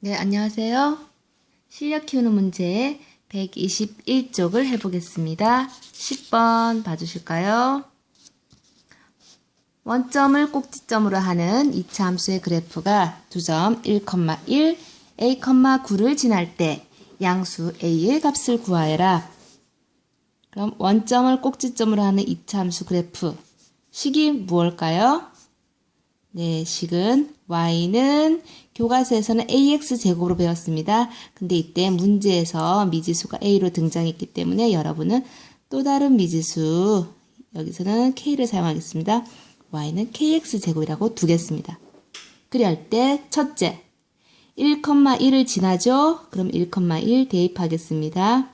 네, 안녕하세요. 실력 키우는 문제 121쪽을 해보겠습니다. 10번 봐주실까요? 원점을 꼭지점으로 하는 이차 함수의 그래프가 두점 1,1, a, 9를 지날 때 양수 a의 값을 구하여라. 그럼 원점을 꼭지점으로 하는 이차 함수 그래프 식이 무엇일까요? 네, 식은 y는 교과서에서는 ax제곱으로 배웠습니다. 근데 이때 문제에서 미지수가 a로 등장했기 때문에 여러분은 또 다른 미지수, 여기서는 k를 사용하겠습니다. y는 kx제곱이라고 두겠습니다. 그리할 때 첫째, 1,1을 지나죠? 그럼 1,1 대입하겠습니다.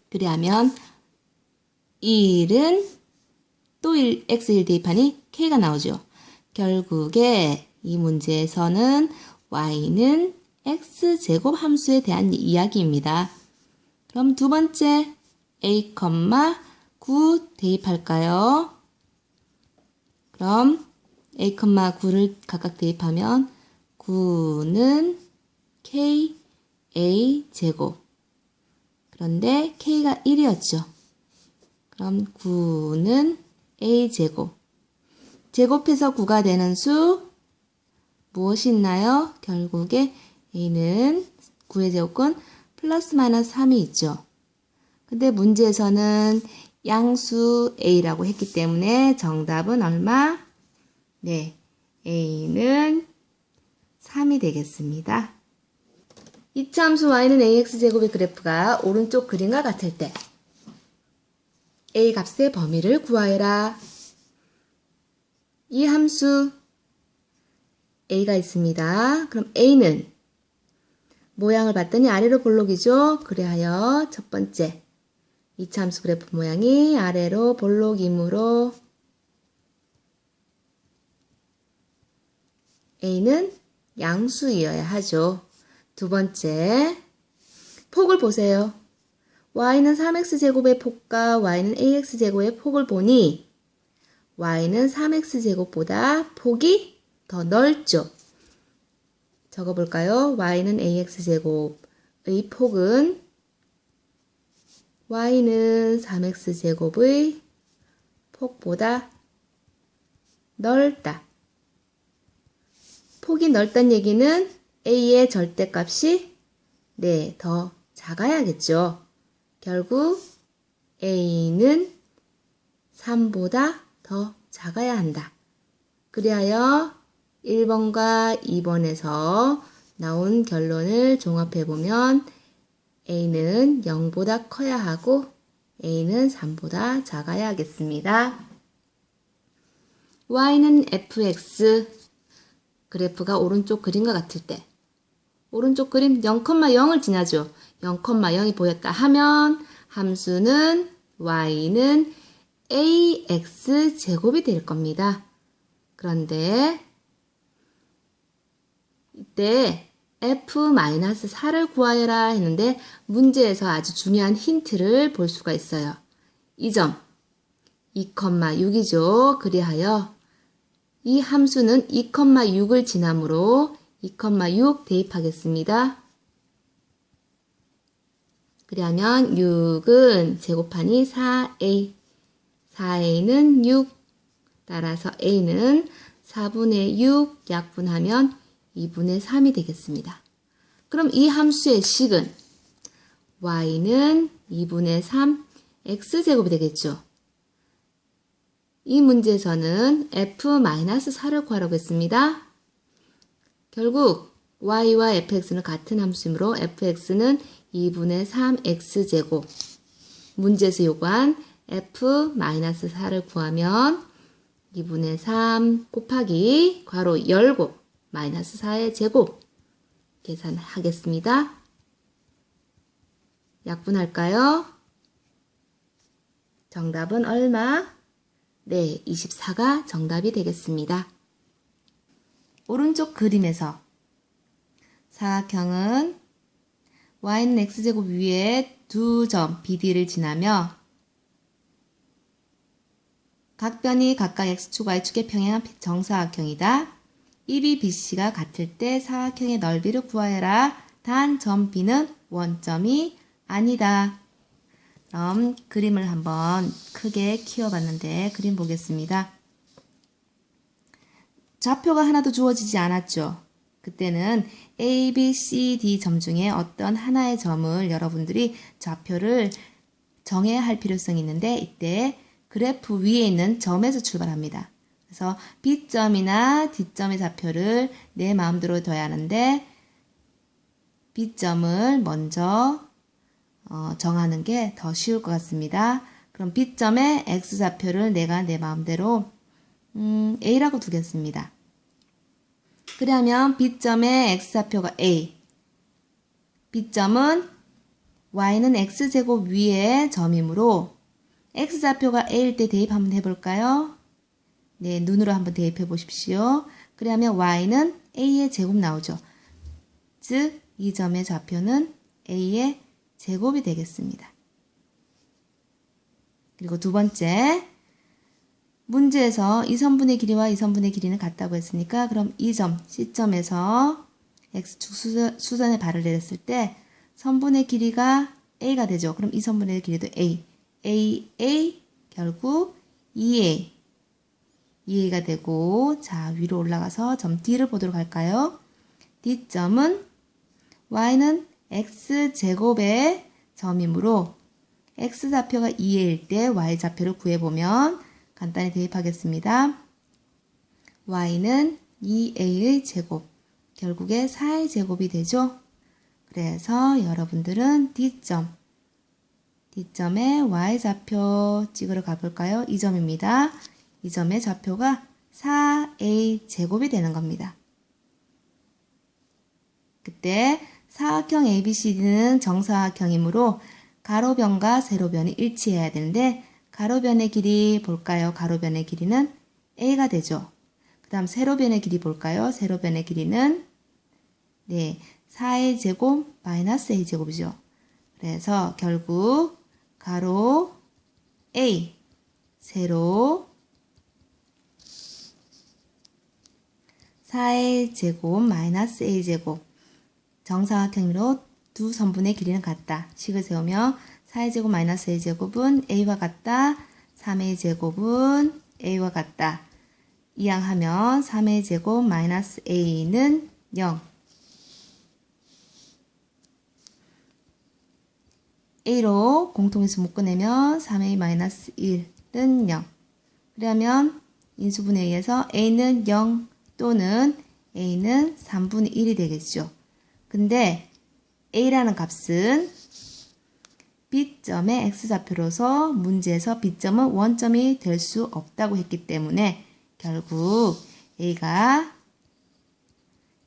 그리하면 1은 또 x1 대입하니 k가 나오죠. 결국에 이 문제에서는 y는 x제곱 함수에 대한 이야기입니다. 그럼 두 번째 a, 9 대입할까요? 그럼 a, 9를 각각 대입하면 9는 k, a 제곱. 그런데 k가 1이었죠. 그럼 9는 a 제곱. 제곱해서 9가 되는 수 무엇이 있나요? 결국에 a는 9의 제곱은 플러스 마이너스 3이 있죠. 근데 문제에서는 양수 a라고 했기 때문에 정답은 얼마? 네, a는 3이 되겠습니다. 이차 함수 y는 ax제곱의 그래프가 오른쪽 그림과 같을 때 a 값의 범위를 구하여라. 이 함수 a가 있습니다. 그럼 a는 모양을 봤더니 아래로 볼록이죠. 그래하여 첫 번째 이차 함수 그래프 모양이 아래로 볼록이므로 a는 양수이어야 하죠. 두 번째 폭을 보세요. y는 3x제곱의 폭과 y는 ax제곱의 폭을 보니 y는 3x제곱보다 폭이 더 넓죠. 적어볼까요? y는 ax제곱의 폭은 y는 3x제곱의 폭보다 넓다. 폭이 넓다는 얘기는 a의 절대값이 더 작아야겠죠. 결국 a는 3보다 더 작아야 한다. 그리하여 1번과 2번에서 나온 결론을 종합해보면 a는 0보다 커야 하고 a는 3보다 작아야 하겠습니다. y는 fx 그래프가 오른쪽 그림과 같을 때 오른쪽 그림 0,0을 지나죠. 0,0이 보였다 하면 함수는 y는 ax제곱이 될 겁니다. 그런데 이때 f-4를 구하여라 했는데 문제에서 아주 중요한 힌트를 볼 수가 있어요. 이 점 2,6이죠. 그리하여 이 함수는 2,6을 지나므로 2,6 대입하겠습니다. 그러면 6은 제곱하니 4a 4a는 6, 따라서 a는 4분의 6 약분하면 2분의 3이 되겠습니다. 그럼 이 함수의 식은 y는 2분의 3 x제곱이 되겠죠. 이 문제에서는 f-4를 구하라고 했습니다. 결국 y와 fx는 같은 함수이므로 fx는 2분의 3 x제곱. 문제에서 요구한 f-4를 구하면 2분의 3 곱하기 괄호 열고 마이너스 4의 제곱 계산하겠습니다. 약분할까요? 정답은 얼마? 네, 24가 정답이 되겠습니다. 오른쪽 그림에서 사각형은 y는 x제곱 위에 두 점 BD를 지나며 각 변이 각각 x축, y축에 평행한 정사각형이다. EB, BC가 같을 때 사각형의 넓이를 구하여라. 단 점 B는 원점이 아니다. 그럼 그림을 한번 크게 키워봤는데 그림 보겠습니다. 좌표가 하나도 주어지지 않았죠. 그때는 A, B, C, D 점 중에 어떤 하나의 점을 여러분들이 좌표를 정해야 할 필요성이 있는데 이때 그래프 위에 있는 점에서 출발합니다. 그래서 B점이나 D점의 좌표를 내 마음대로 둬야 하는데 B점을 먼저 정하는 게 더 쉬울 것 같습니다. 그럼 B점의 X좌표를 내가 내 마음대로 A라고 두겠습니다. 그러면 B점의 X좌표가 A, B점은 Y는 X제곱 위의 점이므로 X좌표가 A일 때 대입 한번 해볼까요? 네, 눈으로 한번 대입해 보십시오. 그러면 Y는 A의 제곱 나오죠. 즉, 이 점의 좌표는 A의 제곱이 되겠습니다. 그리고 두 번째, 문제에서 이 선분의 길이와 이 선분의 길이는 같다고 했으니까 그럼 이 점, C점에서 X축 수선에 발을 내렸을 때 선분의 길이가 A가 되죠. 그럼 이 선분의 길이도 A, 결국 2A가 되고 자 위로 올라가서 점 D를 보도록 할까요? D점은 Y는 X제곱의 점이므로 X좌표가 2A일 때 Y좌표를 구해보면 간단히 대입하겠습니다. Y는 2A의 제곱, 결국에 4의 제곱이 되죠. 그래서 여러분들은 D점에 Y좌표 찍으러 가볼까요? 이 점입니다. 이 점의 좌표가 4A 제곱이 되는 겁니다. 그때 사각형 ABCD는 정사각형이므로 가로변과 세로변이 일치해야 되는데 가로변의 길이 볼까요? 가로변의 길이는 A가 되죠. 그 다음 세로변의 길이 볼까요? 세로변의 길이는 4A 제곱 마이너스 A 제곱이죠. 그래서 결국 가로 A, 세로 4A 제곱 마이너스 A 제곱 정사각형으로 두 선분의 길이는 같다. 식을 세우며 4A 제곱 마이너스 A 제곱은 A와 같다. 3A 제곱은 A와 같다. 이항하면 3A 제곱 마이너스 A는 0. A로 공통인수 묶어내면 3A 마이너스 1은 0. 그러면 인수분해에 의해서 A는 0 또는 A는 3분의 1이 되겠죠. 근데 A라는 값은 B점의 X좌표로서 문제에서 B점은 원점이 될 수 없다고 했기 때문에 결국 A가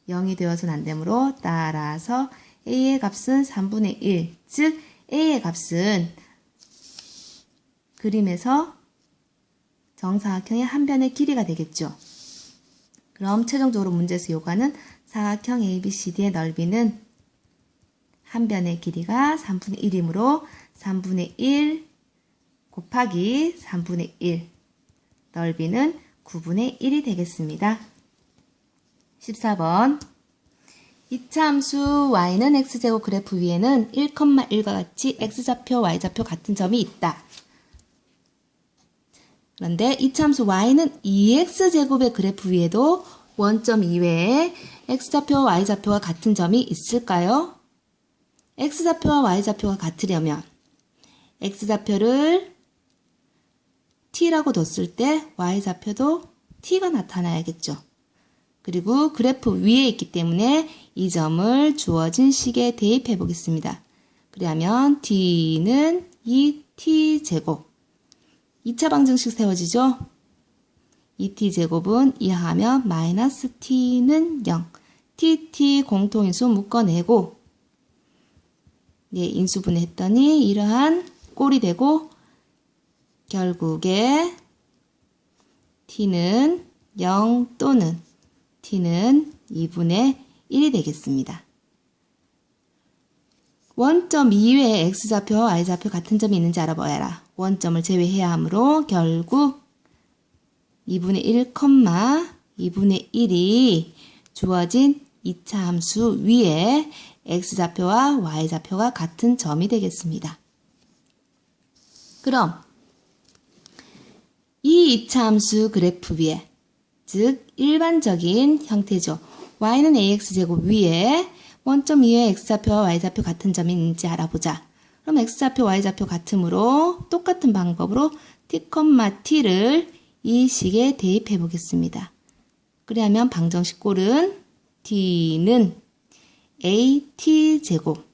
0이 되어서는 안 되므로 따라서 A의 값은 3분의 1, 즉 A의 값은 그림에서 정사각형의 한 변의 길이가 되겠죠. 그럼 최종적으로 문제에서 요구하는 사각형 ABCD의 넓이는 한 변의 길이가 3분의 1이므로 3분의 1 곱하기 3분의 1 넓이는 9분의 1이 되겠습니다. 14번 이차 함수 y는 x제곱 그래프 위에는 1,1과 같이 x좌표, y좌표 같은 점이 있다. 그런데 이차 함수 y는 2x제곱의 그래프 위에도 원점 이외에 x좌표, y좌표가 같은 점이 있을까요? x좌표와 y좌표가 같으려면 x좌표를 t라고 뒀을 때 y좌표도 t가 나타나야겠죠. 그리고 그래프 위에 있기 때문에 이 점을 주어진 식에 대입해 보겠습니다. 그러면 t는 2t제곱 2차 방정식 세워지죠? 2t제곱은 이하하면 마이너스 t는 0 tt 공통인수 묶어내고 인수분해 했더니 이러한 꼴이 되고 결국에 t는 0 또는 t는 2분의 1이 되겠습니다. 원점 이외에 x좌표와 y좌표 같은 점이 있는지 알아봐야라. 원점을 제외해야 하므로 결국 2분의 1, 2분의 1이 주어진 2차 함수 위에 x좌표와 y좌표가 같은 점이 되겠습니다. 그럼 이 2차 함수 그래프 위에, 즉 일반적인 형태죠. y는 ax제곱 위에 원점 위에 x좌표와 y좌표 같은 점이 있는지 알아보자. 그럼 x좌표, y좌표 같으므로 똑같은 방법으로 t, t를 이 식에 대입해 보겠습니다. 그래야면 방정식 꼴은 t는 at제곱,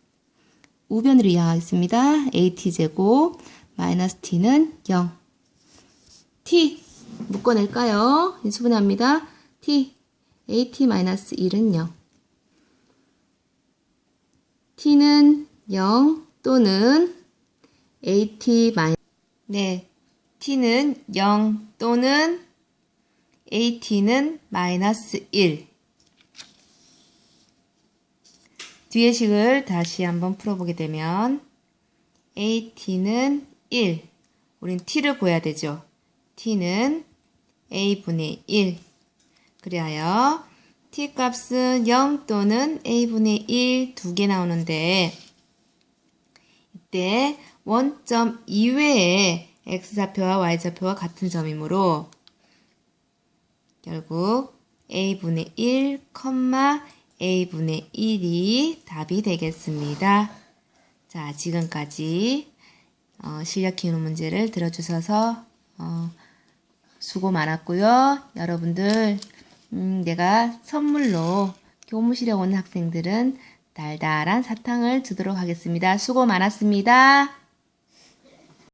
우변으로 이항하겠습니다. at제곱 마이너스 t는 0. t 묶어낼까요? 수분합니다. t, at-1은 0. t는 0 또는 t는 0 또는 at는 마이너스 1. 뒤의 식을 다시 한번 풀어보게 되면 at는 1. 우린 t를 구해야 되죠. t는 a분의 1. 그리하여 t 값은 0 또는 a분의 1 두 개 나오는데 이때 원점 이외에 x좌표와 y좌표와 같은 점이므로 결국 a분의 1, a분의 1이 답이 되겠습니다. 자, 지금까지 실력 키우는 문제를 들어주셔서 수고 많았고요. 여러분들 내가 선물로 교무실에 오는 학생들은 달달한 사탕을 주도록 하겠습니다. 수고 많았습니다.